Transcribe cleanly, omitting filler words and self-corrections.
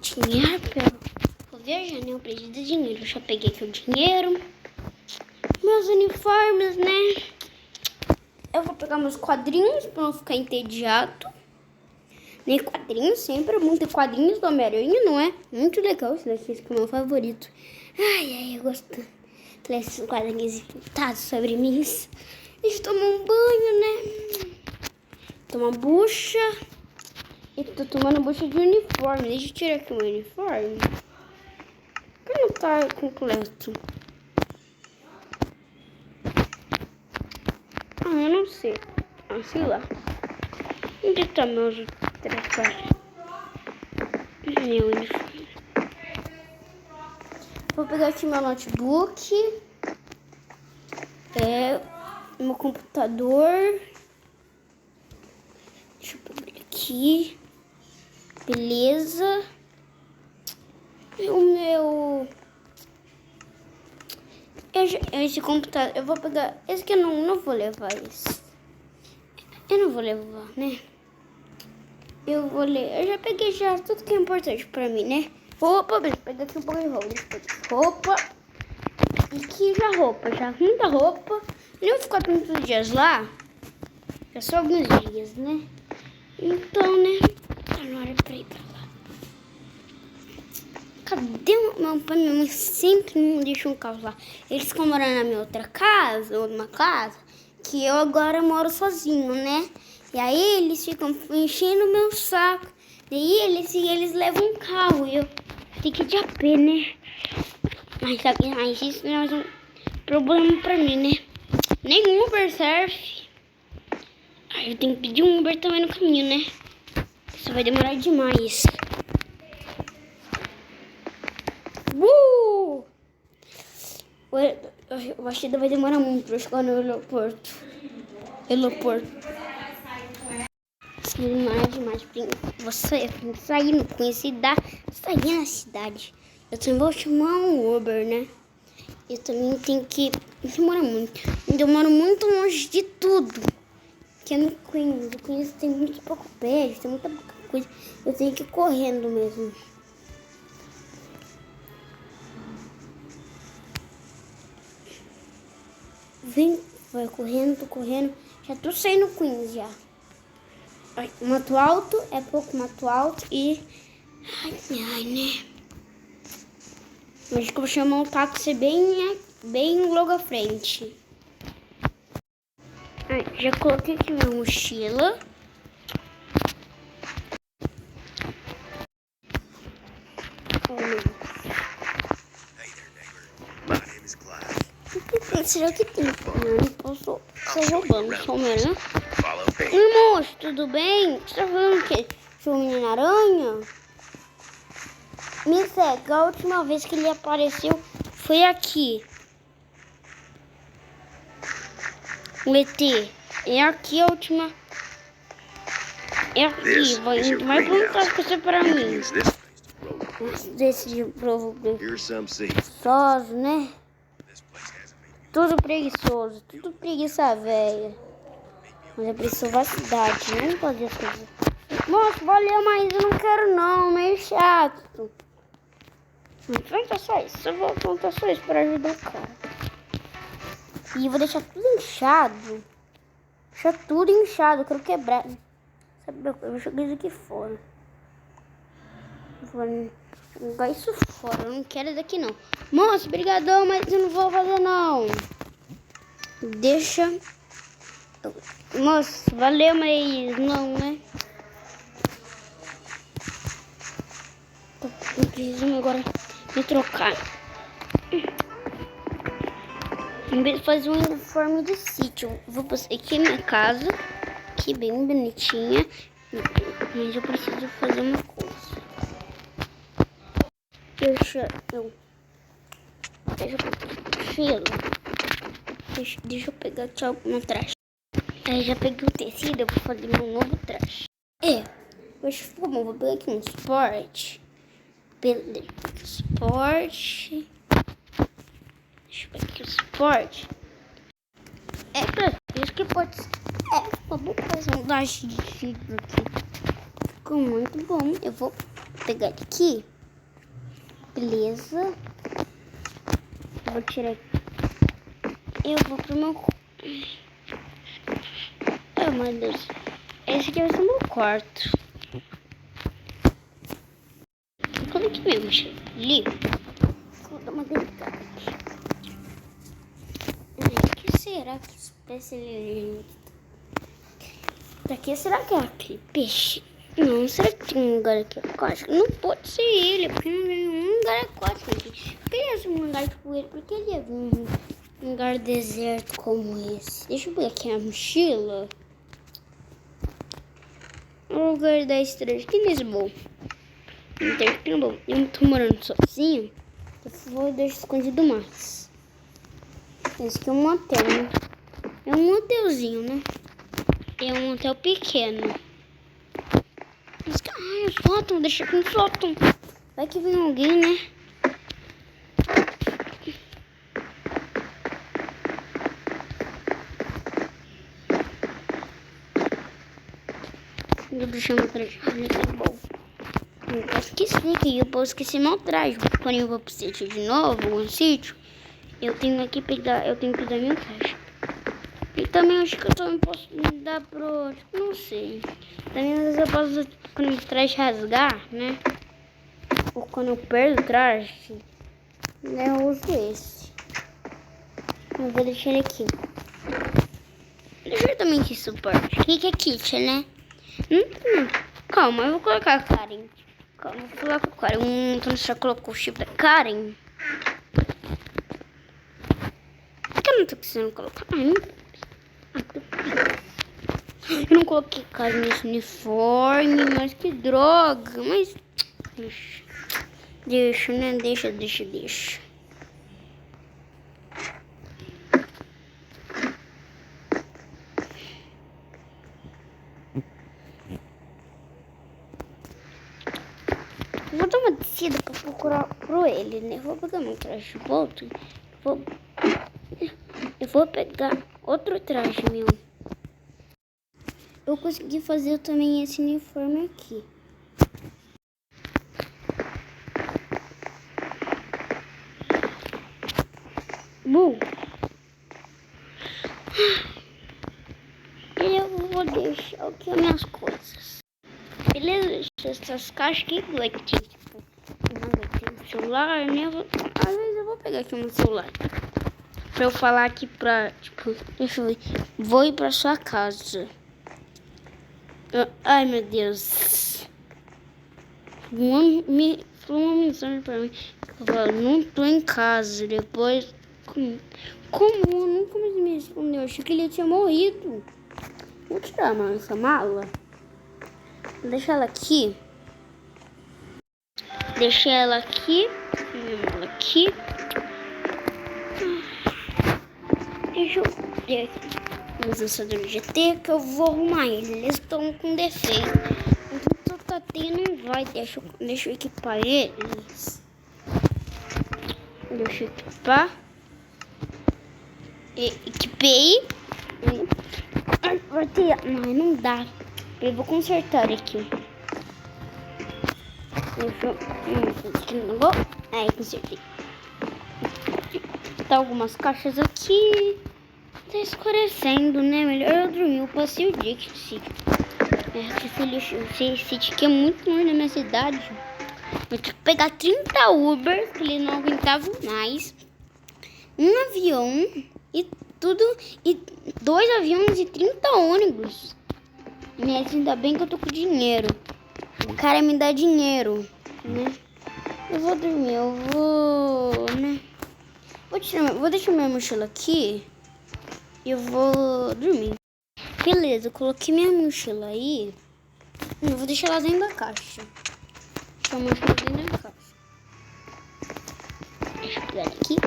dinheiro vou viajar, né? Eu preciso de dinheiro. Eu já peguei aqui o dinheiro. Meus uniformes, né? Eu vou pegar meus quadrinhos pra não ficar entediado. Nem quadrinhos, sempre muito quadrinhos do Homem-Aranha, não é? Muito legal esse daqui, esse que é o meu favorito. Ai, eu gosto desses quadrinhos pintados sobre mim. Deixa eu tomar um banho, né? Tomar bucha. E tô tomando bucha de uniforme. Deixa eu tirar aqui o meu uniforme. Por que não tá completo? Eu não sei. Sei lá. Onde tá meus trabalhos? Meu uniforme. Vou pegar aqui meu notebook. Meu computador. Deixa eu pegar aqui. Beleza. E o meu... Esse computador... Eu vou pegar... Esse que eu não vou levar esse. Eu não vou levar, né? Eu vou ler. Eu já peguei já tudo que é importante pra mim, né? Roupa, deixa eu pegar aqui um pouco de roupa. Deixa eu pegar roupa. E aqui já roupa, já muita roupa. Eu não vou ficar tantos dias lá. É só alguns dias, né? Então, né? Tá na hora pra ir pra lá. Cadê o meu pai e minha mãe? Sempre não deixam um carro lá. Eles ficam morando na minha outra casa, ou numa casa, que eu agora moro sozinho, né? E aí eles ficam enchendo o meu saco. Daí eles levam um carro e eu tenho que ir de AP, né? Mas isso não é um problema pra mim, né? Nem Uber serve. Aí eu tenho que pedir um Uber também no caminho, né? Isso vai demorar demais. Eu acho que ainda vai demorar muito pra chegar no aeroporto. Vai demorar demais. Você sair, não conhecer, sair na cidade. Eu também vou chamar um Uber, né? Eu também tenho que... Demora muito. Eu moro muito longe de tudo. Que eu não conheço. Eu conheço, tem muito pouco prédio, tem muita pouca coisa. Eu tenho que ir correndo mesmo. Vem, vai correndo, tô correndo. Já tô saindo Queens já. Mato Alto, é pouco Mato Alto e... Ai, né? Acho que eu vou chamar um táxi bem logo à frente. Já coloquei aqui minha mochila. Será que tem? Eu não posso estar roubando, sou Homem-Aranha. Moço, tudo bem? Você tá falando o quê? Sou Homem-Aranha? Me segue, a última vez que ele apareceu foi aqui. O ET. É aqui a última. É aqui. Vai perguntar as coisas pra mim. Desse de provo preguiçoso, né? Tudo preguiçoso. Tudo preguiça velha. Mas é privacidade, não pode fazer. Moço, valeu, mas eu não quero não. Meio chato. Não conta só isso. Eu vou contar só isso pra ajudar o cara. E eu vou deixar tudo inchado. Deixar tudo inchado. Eu quero quebrar. Sabe, eu vou jogar isso aqui fora. Vou jogar isso fora. Eu não quero isso aqui não. Moço, brigadão, mas eu não vou fazer não. Deixa. Moço, valeu, mas não, né? Eu preciso agora me trocar. Em vez de fazer um uniforme de sítio, vou passar aqui na minha casa, aqui bem bonitinha, mas eu preciso fazer uma coisa. Deixa eu deixa eu pegar aqui alguma traje. Aí já peguei o tecido, eu vou fazer meu novo traje. Hoje ficou bom, vou pegar aqui um esporte. Esporte. Deixa eu ver aqui o esporte. Isso que pode ser. Vamos fazer um dash de vidro aqui. Ficou muito bom. Eu vou pegar aqui. Beleza. Vou tirar aqui. Eu vou pro meu... Oh, meu Deus. Esse aqui vai ser o meu quarto. Eu coloquei minha mochila ali. Vou dar uma delicada aqui. O que será que espécie de... Daqui será que é aquele peixe? Não, será que tem um lugar aqui aquático? Não pode ser ele, porque não tem nenhum lugar aquático aqui. Eu queria ser um lugar tipo ele, porque ele é um lugar deserto como esse. Deixa eu ver aqui a mochila. O lugar da estrela aqui em Lisboa. Eu tô morando sozinho. Eu vou deixar escondido mais. Esse aqui é um motel, né? É um motelzinho, né? É um motel pequeno. Mas, ai, o sótão, deixa aqui no sótão. Vai que vem alguém, né? Eu deixei meu traje. Tá bom. Eu esqueci que eu posso esquecer meu traje. Quando eu vou pro sítio de novo, um sítio, eu tenho que pegar meu traje. E também acho que eu também posso me dar pro... Não sei. Também às vezes eu posso, quando o traje rasgar, né? Ou quando eu perdo o traje, né, eu uso esse. Eu vou deixar ele aqui. Deixa eu também aqui suporte. O que é kit, né? Calma, eu vou colocar a Karen. Calma, eu vou colocar a Karen. Então você já colocou o chip da Karen? Por que eu não tô precisando colocar? Eu não coloquei Karen nesse uniforme, mas que droga. Mas deixa, né? Deixa. Vou dar uma descida pra procurar por ele, né? Vou pegar meu traje de volta. Eu vou pegar outro traje meu. Eu consegui fazer também esse uniforme aqui. Bom. Eu vou deixar aqui as minhas coisas. Beleza? Essas caixas aqui vai ter, tipo, vai ter um celular, né? Às vezes eu vou pegar aqui meu celular. Pra eu falar aqui pra, tipo, deixa eu ver. Vou ir pra sua casa. Ai, meu Deus. Me falou uma mensagem pra mim. Eu falo, não tô em casa. Depois, como? Nunca mais me respondeu. Eu achei que ele tinha morrido. Vou tirar essa mala. Deixa ela aqui. Deixei ela aqui. Deixa eu ver aqui. Os lançadores de GT que eu vou arrumar eles. Eles estão com defeito. Então tá tendo, não vai. Deixa eu equipar eles. Deixa eu equipar. Equipei. Vai ter. Não dá. Eu vou consertar aqui. Aí, consertei. Tá algumas caixas aqui. Tá escurecendo, né? Melhor eu dormir. Eu passei o dia aqui no sítio. Esse sítio aqui é muito longe da minha cidade. Eu tive que pegar 30 Ubers, que eles não aguentavam mais. Um avião e tudo. E 2 aviões e 30 ônibus. Mas ainda bem que eu tô com dinheiro. O cara me dá dinheiro, né? Eu vou dormir, né? Vou deixar minha mochila aqui. E eu vou dormir. Beleza, eu coloquei minha mochila aí. Eu vou deixar ela dentro da caixa. Deixa a mochila dentro da caixa. Deixa eu pegar aqui.